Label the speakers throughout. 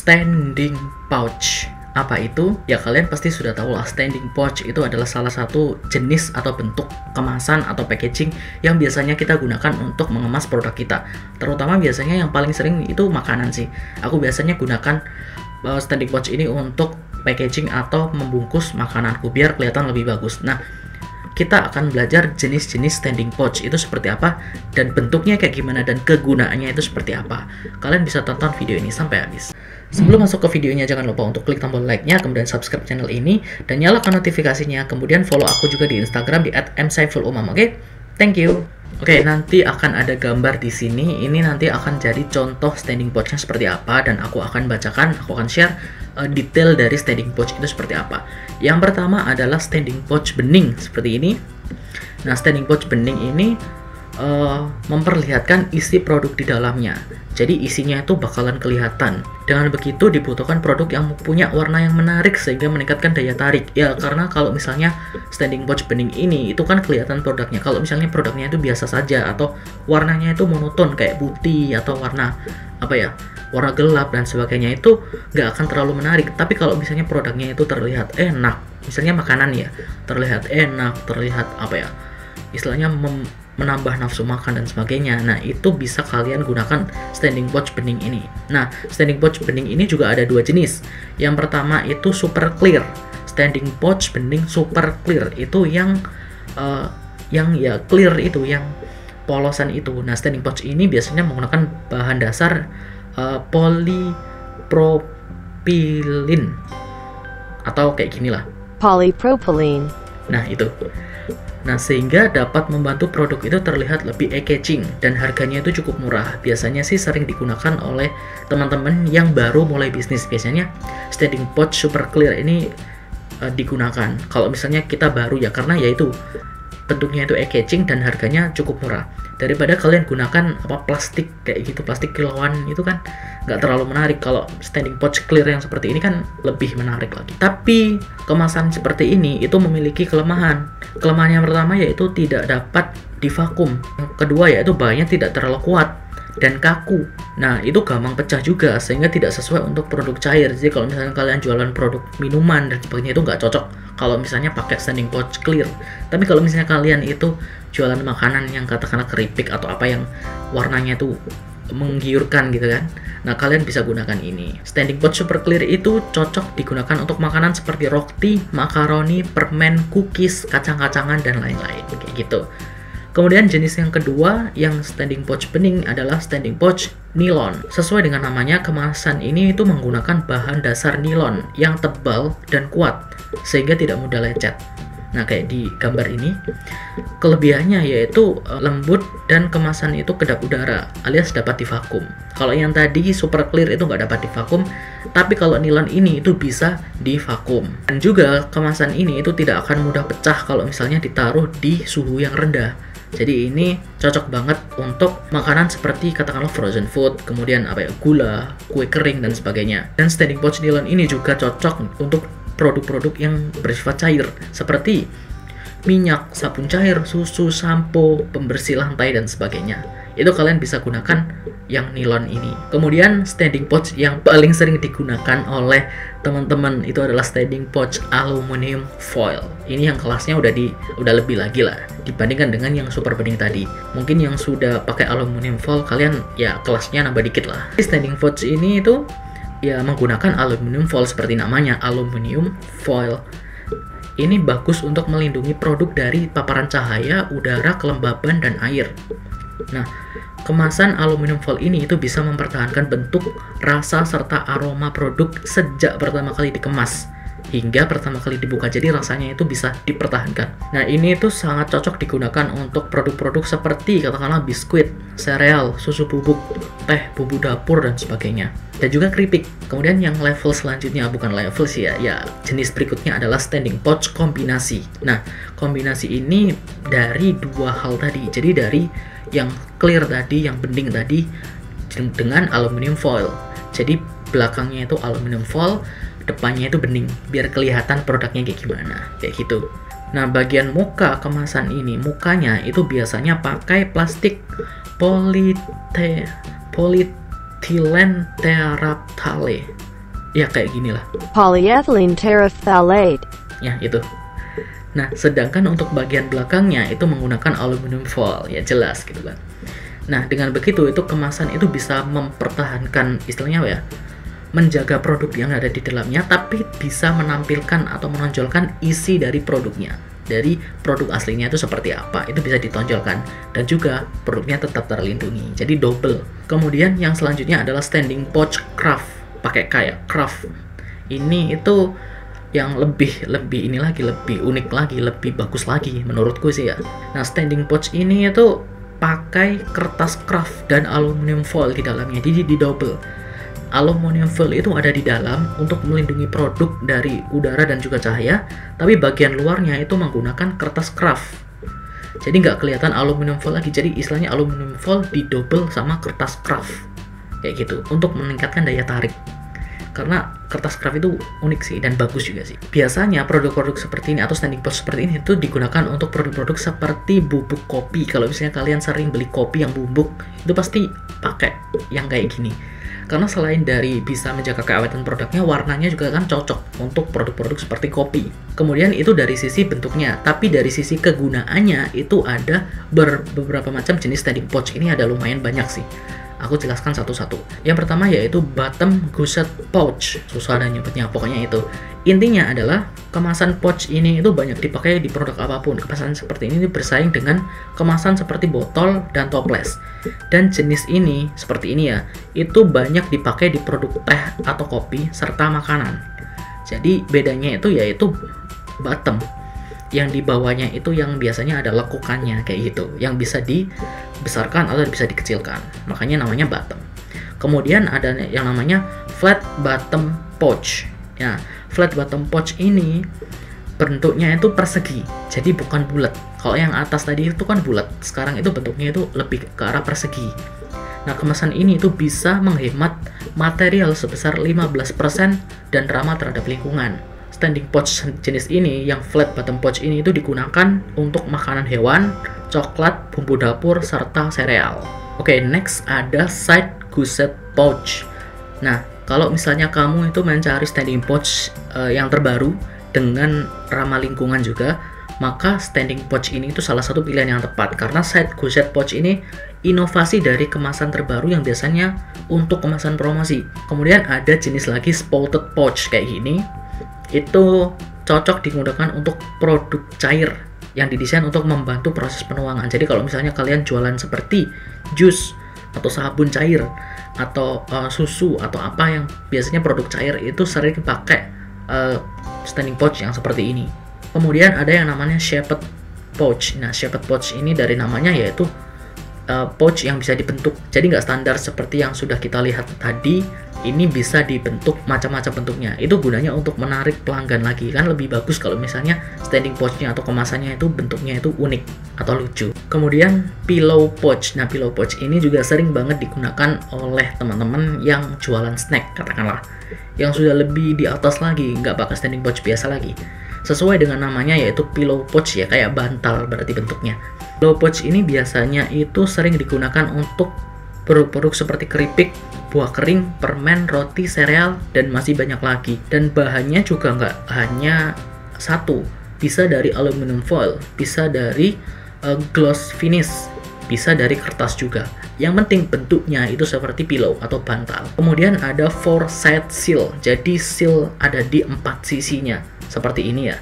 Speaker 1: standing pouch. Apa itu? Ya kalian pasti sudah tahu lah, standing pouch itu adalah salah satu jenis atau bentuk kemasan atau packaging yang biasanya kita gunakan untuk mengemas produk kita. Terutama biasanya yang paling sering itu makanan sih. Aku biasanya gunakan standing pouch ini untuk packaging atau membungkus makananku biar kelihatan lebih bagus. Nah, kita akan belajar jenis-jenis standing pouch itu seperti apa dan bentuknya kayak gimana dan kegunaannya itu seperti apa. Kalian bisa tonton video ini sampai habis. Sebelum masuk ke videonya, jangan lupa untuk klik tombol like-nya, kemudian subscribe channel ini dan nyalakan notifikasinya, kemudian follow aku juga di Instagram di @msaifulumam. Oke? Thank you. Oke, nanti akan ada gambar di sini. Ini nanti akan jadi contoh standing pouch-nya seperti apa dan aku akan bacakan, aku akan share detail dari standing pouch itu seperti apa. Yang pertama adalah standing pouch bening seperti ini. Nah, standing pouch bening ini memperlihatkan isi produk di dalamnya. Jadi isinya itu bakalan kelihatan. Dengan begitu dibutuhkan produk yang punya warna yang menarik sehingga meningkatkan daya tarik. Ya, karena kalau misalnya standing pouch bening ini itu kan kelihatan produknya. Kalau misalnya produknya itu biasa saja atau warnanya itu monoton kayak putih atau warna warna gelap dan sebagainya, itu nggak akan terlalu menarik. Tapi kalau misalnya produknya itu terlihat enak, misalnya makanan ya, terlihat enak, terlihat istilahnya menambah nafsu makan dan sebagainya. Nah, itu bisa kalian gunakan standing pouch bening ini. Nah, standing pouch bening ini juga ada dua jenis. Yang pertama itu super clear. Standing pouch bening super clear itu yang clear itu, yang polosan itu. Nah, standing pouch ini biasanya menggunakan bahan dasar polypropylene atau kayak gini lah.
Speaker 2: Polypropylene.
Speaker 1: Nah, itu. Nah, sehingga dapat membantu produk itu terlihat lebih eye-catching dan harganya itu cukup murah. Biasanya sih sering digunakan oleh teman-teman yang baru mulai bisnis. Biasanya standing pouch super clear ini digunakan kalau misalnya kita baru ya, karena yaitu bentuknya itu eye-catching dan harganya cukup murah. Daripada kalian gunakan plastik kayak gitu, plastik kiloan, itu kan nggak terlalu menarik. Kalau standing pouch clear yang seperti ini kan lebih menarik lagi. Tapi kemasan seperti ini itu memiliki kelemahan. Kelemahan yang pertama yaitu tidak dapat divakum. Yang kedua yaitu bahannya tidak terlalu kuat dan kaku. Nah, itu gampang pecah juga sehingga tidak sesuai untuk produk cair. Jadi kalau misalnya kalian jualan produk minuman dan sebagainya itu nggak cocok kalau misalnya pakai standing pouch clear. Tapi kalau misalnya kalian itu jualan makanan yang katakanlah keripik atau apa yang warnanya itu menggiurkan gitu kan, nah kalian bisa gunakan ini. Standing pouch super clear itu cocok digunakan untuk makanan seperti roti, makaroni, permen, cookies, kacang-kacangan dan lain-lain kayak gitu. Kemudian jenis yang kedua yang standing pouch bening adalah standing pouch nilon. Sesuai dengan namanya, kemasan ini itu menggunakan bahan dasar nilon yang tebal dan kuat sehingga tidak mudah lecet. Nah, kayak di gambar ini, kelebihannya yaitu lembut dan kemasan itu kedap udara alias dapat divakum. Kalau yang tadi super clear itu nggak dapat divakum, tapi kalau nilon ini itu bisa divakum. Dan juga kemasan ini itu tidak akan mudah pecah kalau misalnya ditaruh di suhu yang rendah. Jadi ini cocok banget untuk makanan seperti katakanlah frozen food, kemudian gula, kue kering dan sebagainya. Dan standing pouch nilon ini juga cocok untuk produk-produk yang bersifat cair seperti minyak, sabun cair, susu, sampo, pembersih lantai dan sebagainya. Itu kalian bisa gunakan yang nilon ini. Kemudian standing pouch yang paling sering digunakan oleh teman-teman itu adalah standing pouch aluminium foil. Ini yang kelasnya udah lebih lagi lah dibandingkan dengan yang super bening tadi. Mungkin yang sudah pakai aluminium foil kalian ya kelasnya nambah dikit lah. Standing pouch ini itu ya menggunakan aluminium foil seperti namanya, aluminium foil. Ini bagus untuk melindungi produk dari paparan cahaya, udara, kelembaban, dan air. Nah, kemasan aluminium foil ini itu bisa mempertahankan bentuk, rasa, serta aroma produk sejak pertama kali dikemas hingga pertama kali dibuka, jadi rasanya itu bisa dipertahankan. Nah, ini itu sangat cocok digunakan untuk produk-produk seperti katakanlah biskuit, sereal, susu bubuk, teh, bumbu dapur dan sebagainya, dan juga keripik. Kemudian yang level selanjutnya, bukan level sih ya, jenis berikutnya adalah standing pouch kombinasi. Nah, kombinasi ini dari dua hal tadi, jadi dari yang clear tadi, yang bening tadi dengan aluminium foil. Jadi belakangnya itu aluminium foil, depannya itu bening, biar kelihatan produknya kayak gimana, kayak gitu. Nah, bagian muka kemasan ini, mukanya itu biasanya pakai plastik polyethylene terephthalate. Ya kayak gini lah.
Speaker 2: Polyethylene terephthalate.
Speaker 1: Ya itu. Nah, sedangkan untuk bagian belakangnya itu menggunakan aluminium foil, ya jelas gitu kan. Nah, dengan begitu itu kemasan itu bisa mempertahankan istilahnya apa ya? Menjaga produk yang ada di dalamnya, tapi bisa menampilkan atau menonjolkan isi dari produknya. Dari produk aslinya itu seperti apa, itu bisa ditonjolkan, dan juga produknya tetap terlindungi, jadi double. Kemudian yang selanjutnya adalah standing pouch craft, pakai kayak craft. Ini itu yang lebih ini lagi, lebih unik lagi, lebih bagus lagi menurutku sih ya. Nah, standing pouch ini itu pakai kertas craft dan aluminium foil di dalamnya, jadi di double. Aluminium foil itu ada di dalam untuk melindungi produk dari udara dan juga cahaya, tapi bagian luarnya itu menggunakan kertas craft. Jadi nggak kelihatan aluminium foil lagi, jadi istilahnya aluminium foil di double sama kertas craft. Kayak gitu, untuk meningkatkan daya tarik. Karena kertas craft itu unik sih dan bagus juga sih. Biasanya produk-produk seperti ini atau standing pouch seperti ini itu digunakan untuk produk-produk seperti bubuk kopi. Kalau misalnya kalian sering beli kopi yang bubuk, itu pasti pakai yang kayak gini. Karena selain dari bisa menjaga keawetan produknya, warnanya juga kan cocok untuk produk-produk seperti kopi. Kemudian itu dari sisi bentuknya, tapi dari sisi kegunaannya itu ada beberapa macam jenis standing pouch. Ini ada lumayan banyak sih. Aku jelaskan satu-satu. Yang pertama yaitu bottom gusset pouch. Susah ada nyebutnya, pokoknya itu. Intinya adalah kemasan pouch ini itu banyak dipakai di produk apapun. Kemasan seperti ini bersaing dengan kemasan seperti botol dan toples. Dan jenis ini, seperti ini ya, itu banyak dipakai di produk teh atau kopi serta makanan. Jadi bedanya itu yaitu bottom. Yang di bawahnya itu yang biasanya ada lekukannya kayak gitu, yang bisa dibesarkan atau bisa dikecilkan, makanya namanya bottom. Kemudian ada yang namanya flat bottom pouch. Ya, flat bottom pouch ini bentuknya itu persegi, jadi bukan bulat. Kalau yang atas tadi itu kan bulat, sekarang itu bentuknya itu lebih ke arah persegi. Nah, kemasan ini itu bisa menghemat material sebesar 15% dan ramah terhadap lingkungan. Standing pouch jenis ini, yang flat bottom pouch ini itu digunakan untuk makanan hewan, coklat, bumbu dapur, serta sereal. Oke, next ada side gusset pouch. Nah, kalau misalnya kamu itu mencari standing pouch yang terbaru dengan ramah lingkungan juga, maka standing pouch ini itu salah satu pilihan yang tepat, karena side gusset pouch ini inovasi dari kemasan terbaru yang biasanya untuk kemasan promosi. Kemudian ada jenis lagi spouted pouch kayak gini. Itu cocok digunakan untuk produk cair yang didesain untuk membantu proses penuangan. Jadi kalau misalnya kalian jualan seperti jus atau sabun cair atau susu atau apa yang biasanya produk cair, itu sering pakai standing pouch yang seperti ini. Kemudian ada yang namanya shaped pouch. Nah, shaped pouch ini dari namanya yaitu pouch yang bisa dibentuk. Jadi nggak standar seperti yang sudah kita lihat tadi. Ini bisa dibentuk macam-macam bentuknya. Itu gunanya untuk menarik pelanggan lagi. Kan lebih bagus kalau misalnya standing pouch-nya atau kemasannya itu bentuknya itu unik atau lucu. Kemudian pillow pouch. Nah, pillow pouch ini juga sering banget digunakan oleh teman-teman yang jualan snack, katakanlah. Yang sudah lebih di atas lagi, nggak pakai standing pouch biasa lagi. Sesuai dengan namanya yaitu pillow pouch ya, kayak bantal berarti bentuknya. Pillow pouch ini biasanya itu sering digunakan untuk produk-produk seperti keripik, buah kering, permen, roti, sereal, dan masih banyak lagi. Dan bahannya juga nggak hanya satu, bisa dari aluminium foil, bisa dari gloss finish, bisa dari kertas juga. Yang penting bentuknya itu seperti pillow atau bantal. Kemudian ada 4-side seal, jadi seal ada di 4 sisinya, seperti ini ya.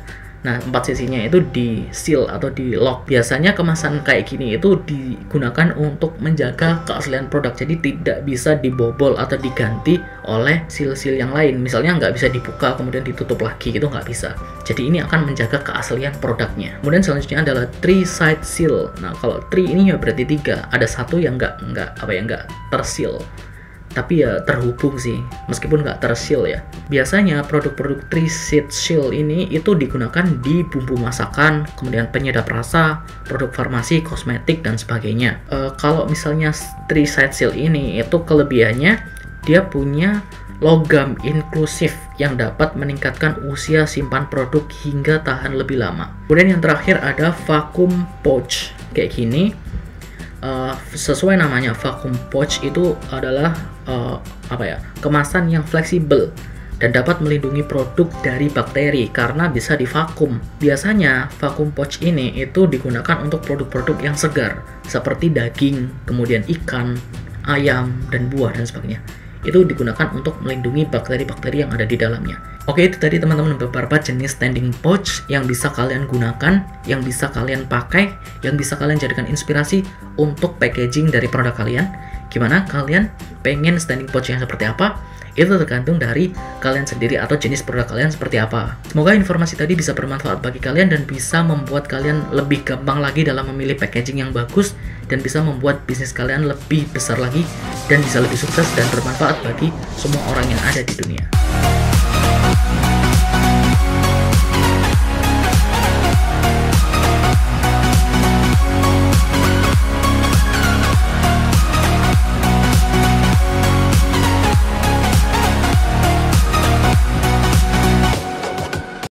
Speaker 1: Nah, 4 sisinya itu di seal atau di lock. Biasanya kemasan kayak gini itu digunakan untuk menjaga keaslian produk. Jadi tidak bisa dibobol atau diganti oleh seal-seal yang lain. Misalnya nggak bisa dibuka kemudian ditutup lagi, itu nggak bisa. Jadi ini akan menjaga keaslian produknya. Kemudian selanjutnya adalah 3-side seal. Nah, kalau 3 ini ya berarti 3. Ada satu yang nggak terseal. Tapi ya terhubung sih, meskipun nggak terseal ya. Biasanya produk-produk 3-side seal ini itu digunakan di bumbu masakan, kemudian penyedap rasa, produk farmasi, kosmetik, dan sebagainya. Kalau misalnya 3-side seal ini, itu kelebihannya dia punya logam inklusif yang dapat meningkatkan usia simpan produk hingga tahan lebih lama. Kemudian yang terakhir ada vacuum pouch, kayak gini. Sesuai namanya, vacuum pouch itu adalah kemasan yang fleksibel. dan dapat melindungi produk dari bakteri karena bisa divakum. Biasanya vacuum pouch ini itu digunakan untuk produk-produk yang segar seperti daging, kemudian ikan, ayam, dan buah dan sebagainya. Itu digunakan untuk melindungi bakteri-bakteri yang ada di dalamnya. Oke, itu tadi teman-teman beberapa jenis standing pouch yang bisa kalian gunakan, yang bisa kalian pakai, yang bisa kalian jadikan inspirasi untuk packaging dari produk kalian. Gimana kalian pengen standing pouch yang seperti apa? Itu tergantung dari kalian sendiri atau jenis produk kalian seperti apa. Semoga informasi tadi bisa bermanfaat bagi kalian dan bisa membuat kalian lebih gampang lagi dalam memilih packaging yang bagus dan bisa membuat bisnis kalian lebih besar lagi dan bisa lebih sukses dan bermanfaat bagi semua orang yang ada di dunia.